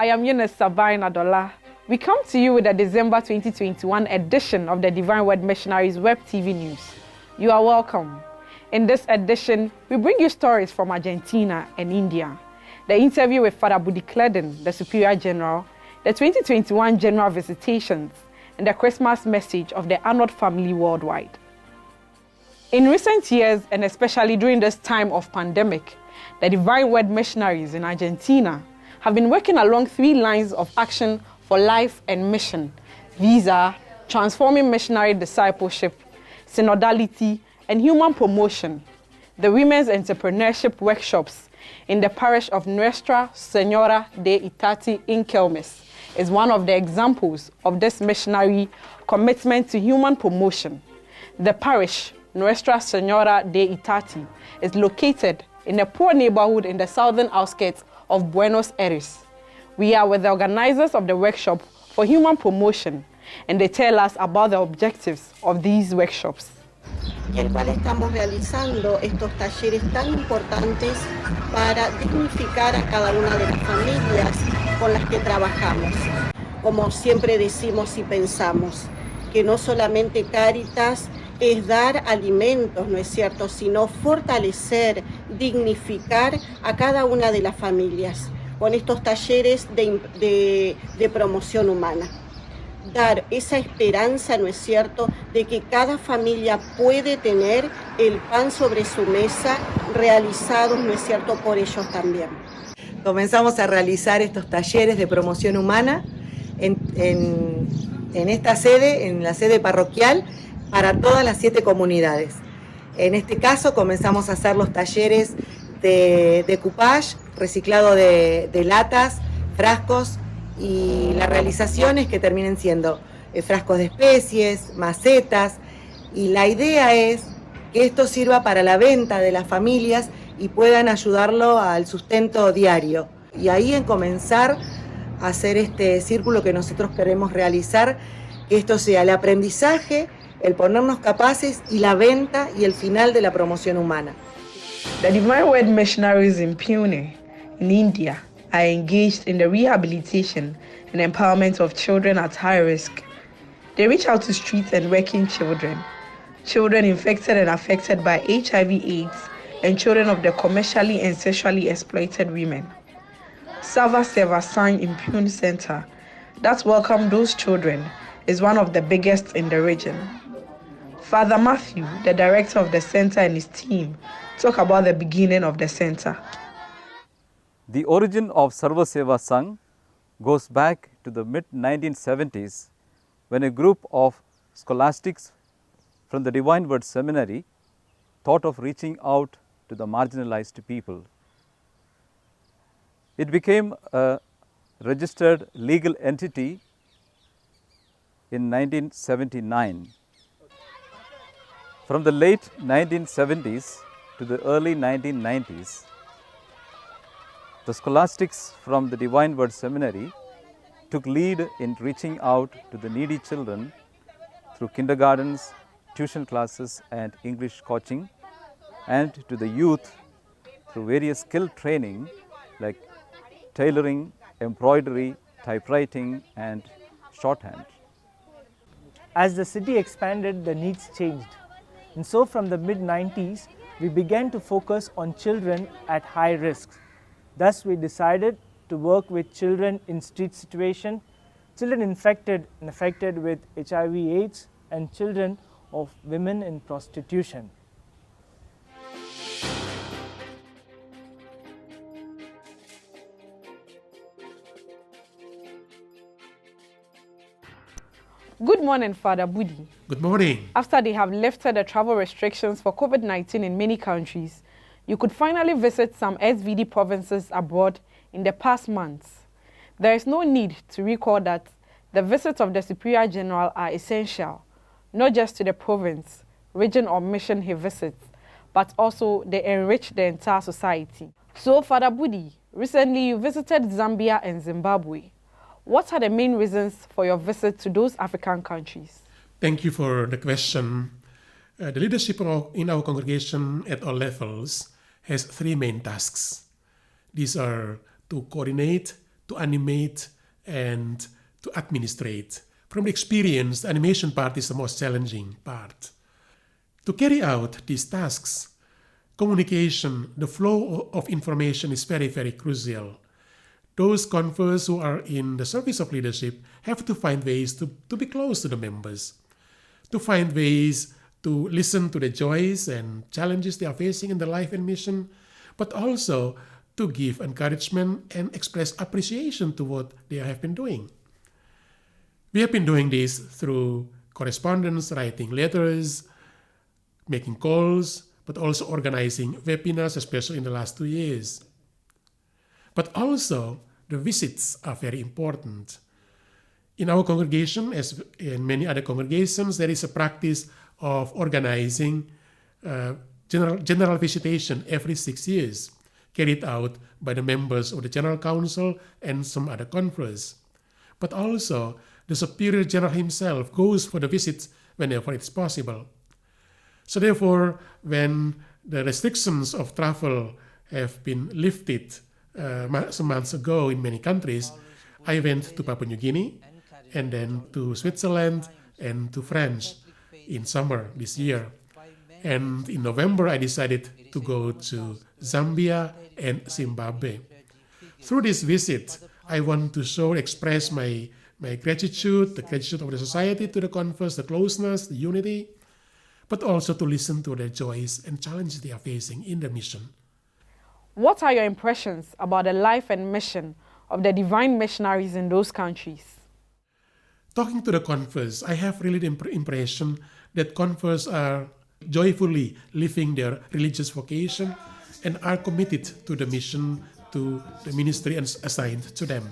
I am Eunice Sabine Adola. We come to you with the December 2021 edition of the Divine Word Missionaries Web TV News. You are welcome. In this edition, we bring you stories from Argentina and India, the interview with Father Budi Kleden, the Superior General, the 2021 General Visitations, and the Christmas message of the Arnold family worldwide. In recent years, and especially during this time of pandemic, the Divine Word Missionaries in Argentina have been working along 3 lines of action for life and mission. These are transforming missionary discipleship, synodality, and human promotion. The women's entrepreneurship workshops in the parish of Nuestra Señora de Itati in Quilmes is one of the examples of this missionary commitment to human promotion. The parish, Nuestra Señora de Itati, is located in a poor neighborhood in the southern outskirts of Buenos Aires. We are with the organizers of the workshop for human promotion, and they tell us about the objectives of these workshops. En el cual estamos realizando estos talleres tan importantes para dignificar a cada una de las familias con las que trabajamos. Como siempre decimos y pensamos, que no solamente Cáritas es dar alimentos, ¿no es cierto?, sino fortalecer, dignificar a cada una de las familias con estos talleres de promoción humana. Dar esa esperanza, ¿no es cierto?, de que cada familia puede tener el pan sobre su mesa realizados, ¿no es cierto?, por ellos también. Comenzamos a realizar estos talleres de promoción humana en esta sede, en la sede parroquial, para todas las 7 comunidades. En este caso comenzamos a hacer los talleres de decoupage, reciclado de latas, frascos, y las realizaciones que terminen siendo frascos de especies, macetas, y la idea es que esto sirva para la venta de las familias y puedan ayudarlo al sustento diario. Y ahí en comenzar a hacer este círculo que nosotros queremos realizar, que esto sea el aprendizaje, el ponernos capaces y la venta y el final de la promoción humana. The Divine Word Missionaries in Pune, in India, are engaged in the rehabilitation and empowerment of children at high risk. They reach out to street and working children, children infected and affected by HIV/AIDS, and children of the commercially and sexually exploited women. Sava Seva Sang in Pune Center, that welcomed those children, is one of the biggest in the region. Father Matthew, the director of the center, and his team talk about the beginning of the center. The origin of Sarva Seva Sangh goes back to the mid-1970s when a group of scholastics from the Divine Word Seminary thought of reaching out to the marginalized people. It became a registered legal entity in 1979. From the late 1970s to the early 1990s, the scholastics from the Divine Word Seminary took lead in reaching out to the needy children through kindergartens, tuition classes, and English coaching, and to the youth through various skill training like tailoring, embroidery, typewriting, and shorthand. As the city expanded, the needs changed. And so from the mid-90s, we began to focus on children at high risk. Thus, we decided to work with children in street situation, children infected and affected with HIV/AIDS, and children of women in prostitution. Good morning, Father Budi. Good morning. After they have lifted the travel restrictions for COVID-19 in many countries, you could finally visit some SVD provinces abroad in the past months. There is no need to recall that the visits of the Superior General are essential, not just to the province, region or mission he visits, but also they enrich the entire society. So, Father Budi, recently you visited Zambia and Zimbabwe. What are the main reasons for your visit to those African countries? Thank you for the question. The leadership in our congregation at all levels has 3 main tasks. These are to coordinate, to to animate, and to administrate. From the experience, the animation part is the most challenging part. To carry out these tasks, communication, the flow of information is very, very crucial. Those conferees who are in the service of leadership have to find ways to be close to the members, to find ways to listen to the joys and challenges they are facing in their life and mission, but also to give encouragement and express appreciation to what they have been doing. We have been doing this through correspondence, writing letters, making calls, but also organizing webinars, especially in the last 2 years. But also, the visits are very important. In our congregation, as in many other congregations, there is a practice of organizing general visitation every 6 years, carried out by the members of the General Council and some other conference. But also, the Superior General himself goes for the visits whenever it's possible. So therefore, when the restrictions of travel have been lifted some months ago in many countries, I went to Papua New Guinea and then to Switzerland and to France in summer this year. And in November, I decided to go to Zambia and Zimbabwe. Through this visit, I want to express my gratitude, the gratitude of the society to the conference, the closeness, the unity, but also to listen to their joys and challenges they are facing in the mission. What are your impressions about the life and mission of the Divine Missionaries in those countries? Talking to the conference, I have really the impression that conference are joyfully living their religious vocation and are committed to the mission, to the ministry assigned to them.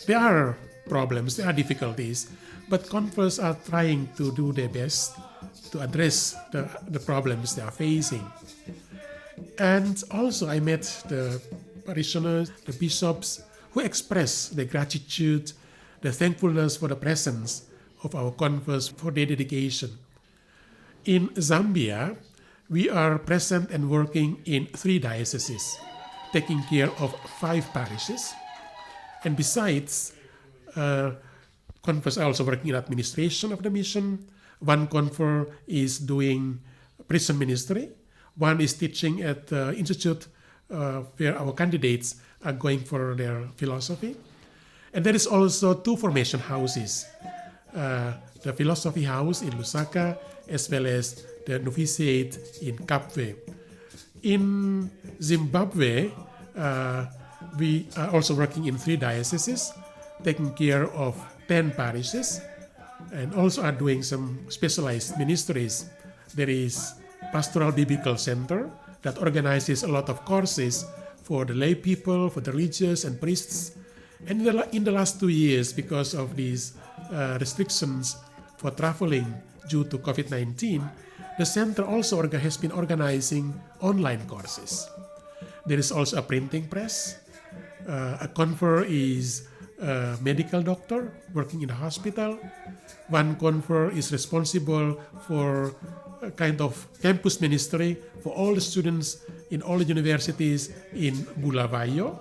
There are problems, there are difficulties, but conference are trying to do their best to address the problems they are facing. And also I met the parishioners, the bishops, who express their gratitude, the thankfulness for the presence of our conference, for their dedication. In Zambia, we are present and working in 3 dioceses, taking care of 5 parishes. And besides, conference are also working in administration of the mission. One confer is doing prison ministry. One is teaching at the institute where our candidates are going for their philosophy. And there is also 2 formation houses, the philosophy house in Lusaka, as well as the novitiate in Kapwe. In Zimbabwe, we are also working in 3 dioceses, taking care of 10 parishes, and also are doing some specialized ministries. There is Pastoral Biblical Center that organizes a lot of courses for the lay people, for the religious and priests. And in the last 2 years, because of these restrictions for traveling due to COVID-19, the center also has been organizing online courses. There is also a printing press. A confer is a medical doctor working in a hospital. One confer is responsible for a kind of campus ministry for all the students in all the universities in Bulawayo.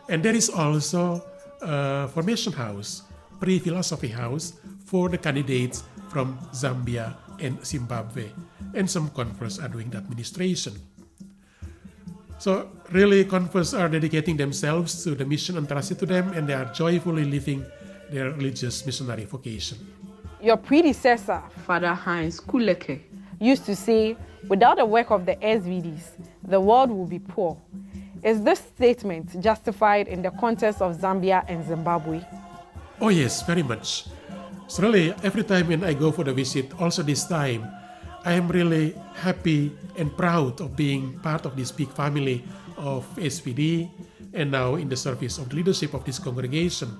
And there is also a formation house, pre-philosophy house for the candidates from Zambia and Zimbabwe. And some conferences are doing the administration. So really, conferences are dedicating themselves to the mission entrusted to them, and they are joyfully living their religious missionary vocation. Your predecessor, Father Heinz Kuleke, used to say, without the work of the SVDs, the world will be poor. Is this statement justified in the context of Zambia and Zimbabwe? Oh yes, very much. So really, every time when I go for the visit, also this time, I am really happy and proud of being part of this big family of SVD and now in the service of the leadership of this congregation.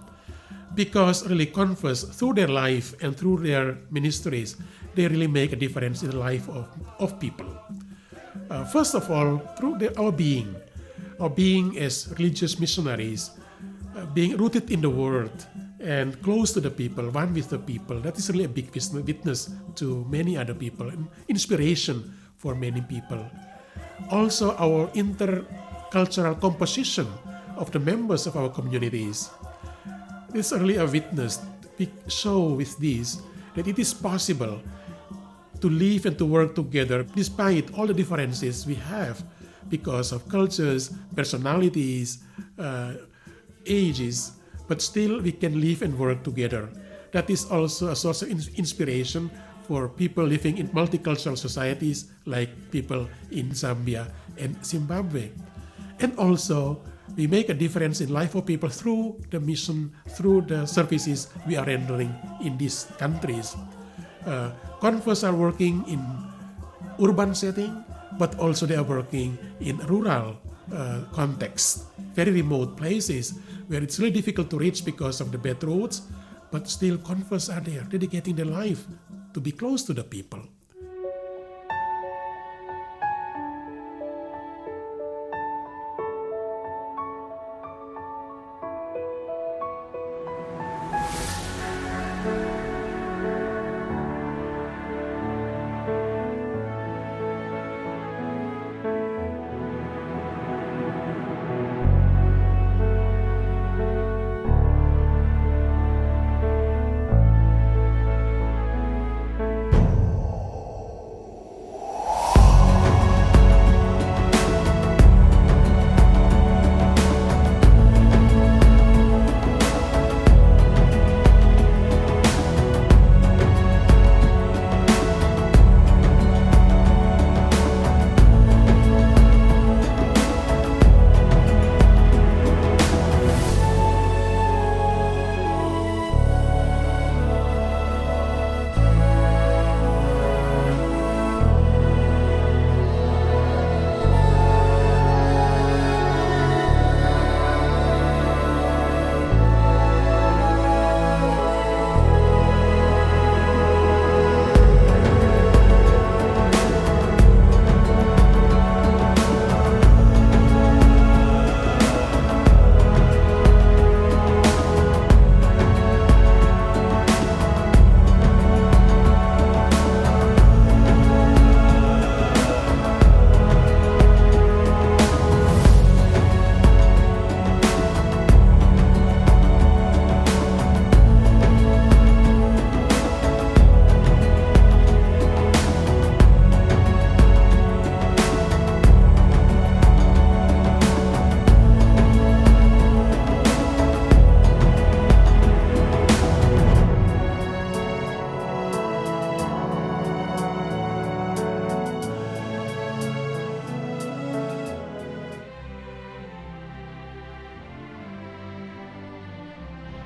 Because really conference, through their life and through their ministries, they really make a difference in the life of people. First of all, through our being as religious missionaries, being rooted in the Word and close to the people, one with the people, that is really a big witness to many other people and inspiration for many people. Also, our intercultural composition of the members of our communities. This is really a witness. We show with this that it is possible to live and to work together despite all the differences we have because of cultures, personalities, ages, but still we can live and work together. That is also a source of inspiration for people living in multicultural societies like people in Zambia and Zimbabwe. And also, we make a difference in life of people through the mission, through the services we are rendering in these countries. Converts are working in urban setting, but also they are working in rural context, very remote places where it's really difficult to reach because of the bad roads, but still converts are there, dedicating their life to be close to the people.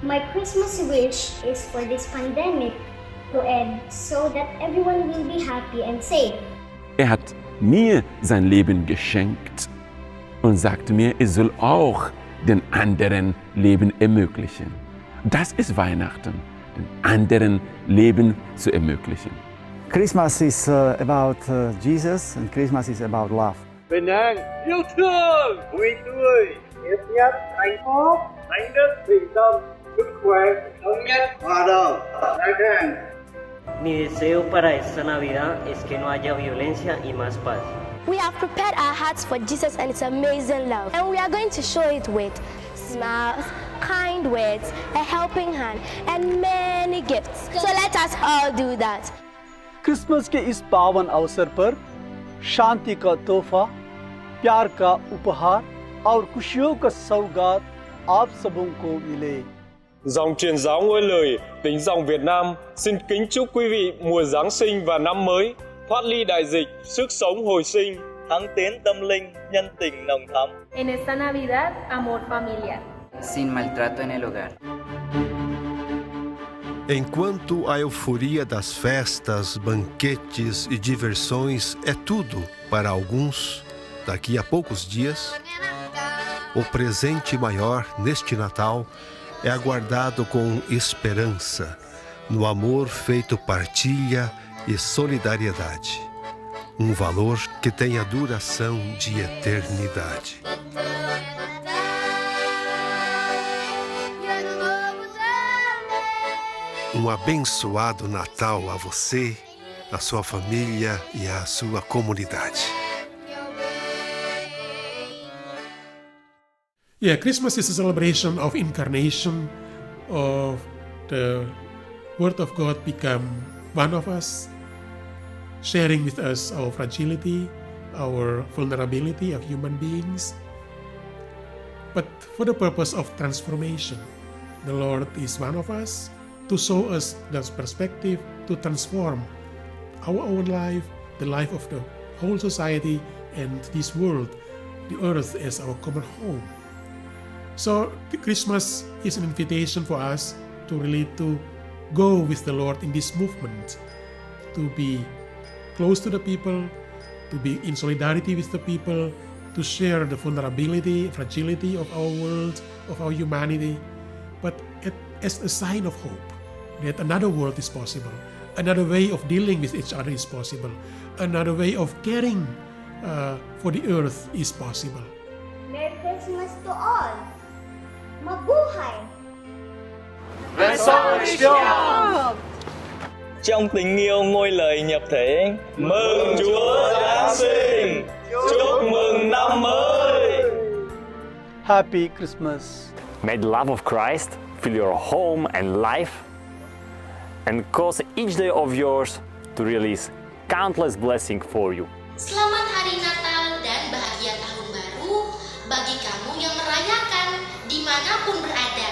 My Christmas wish is for this pandemic to end so that everyone will be happy and safe. Er hat mir sein Leben geschenkt und sagte mir, ich soll auch den anderen Leben ermöglichen. Das ist Weihnachten, den anderen Leben zu ermöglichen. Christmas is about Jesus and Christmas is about love. Bình an, yêu thương, vui tươi, hiệp nhất, hạnh phúc, thánh đức, bình tâm, sức khỏe, thống nhất, hòa đồng, an khang. Mi deseo para esta Navidad es que no haya violencia y más paz. We have prepared our hearts for Jesus and His amazing love, and we are going to show it with smiles, kind words, a helping hand, and many gifts. So let us all do that. Christmas के इस पावन अवसर पर शांति का तोहफा, प्यार का उपहार और खुशियों का सौगात आप सबों को मिले। Dòng truyền giáo ngôi lời Tính dòng Việt Nam xin kính chúc quý vị mùa Giáng sinh và năm mới, thoát ly đại dịch, sức sống hồi sinh, thắng tiến tâm linh, nhân tình nồng thắm. En esta Navidad, amor familiar. Sin maltrato en el hogar. Enquanto a euforia das festas, banquetes e diversões é tudo para alguns, daqui a poucos dias, o presente maior neste Natal é aguardado com esperança, no amor feito partilha e solidariedade. Um valor que tem a duração de eternidade. Um abençoado Natal a você, a sua família e a sua comunidade. Yeah, Christmas is a celebration of incarnation, of the Word of God become one of us, sharing with us our fragility, our vulnerability of human beings, but for the purpose of transformation. The Lord is one of us to show us that perspective, to transform our own life, the life of the whole society and this world, the earth as our common home. So Christmas is an invitation for us to really to go with the Lord in this movement, to be close to the people, to be in solidarity with the people, to share the vulnerability, fragility of our world, of our humanity, but as a sign of hope that another world is possible, another way of dealing with each other is possible, another way of caring for the earth is possible. Merry Christmas to all! Mabuhay! Resurrection! Trong tình yêu ngôi lời nhập thể, mừng Chúa Giáng sinh, chúc mừng năm mới. Happy Christmas. May the love of Christ fill your home and life and cause each day of yours to release countless blessings for you. Selamat Hari Natal dan bahagia Tahun Baru bagi kamu yang merayakan dimanapun berada.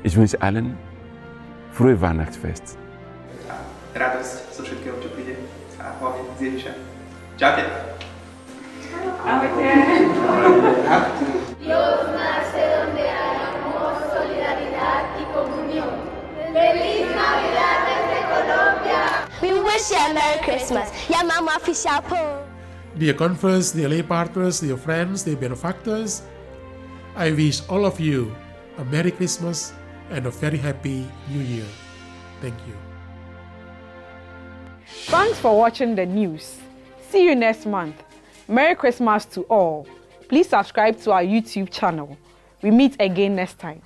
Ich wünsche allen frohe Weihnachtsfest. Radość z wszystkiego, co przyjdzie, a powiedz zdjęcia. Dziękuję. Dios nace donde hay amor, solidaridad y comunión. ¡Feliz Navidad desde Colombia! We wish you a Merry Christmas. Ya Mama Fishapo. Dear conference, dear lay partners, dear friends, dear benefactors, I wish all of you a Merry Christmas and a very happy New Year. Thank you. Thanks for watching the news. See you next month. Merry Christmas to all. Please subscribe to our YouTube channel. We meet again next time.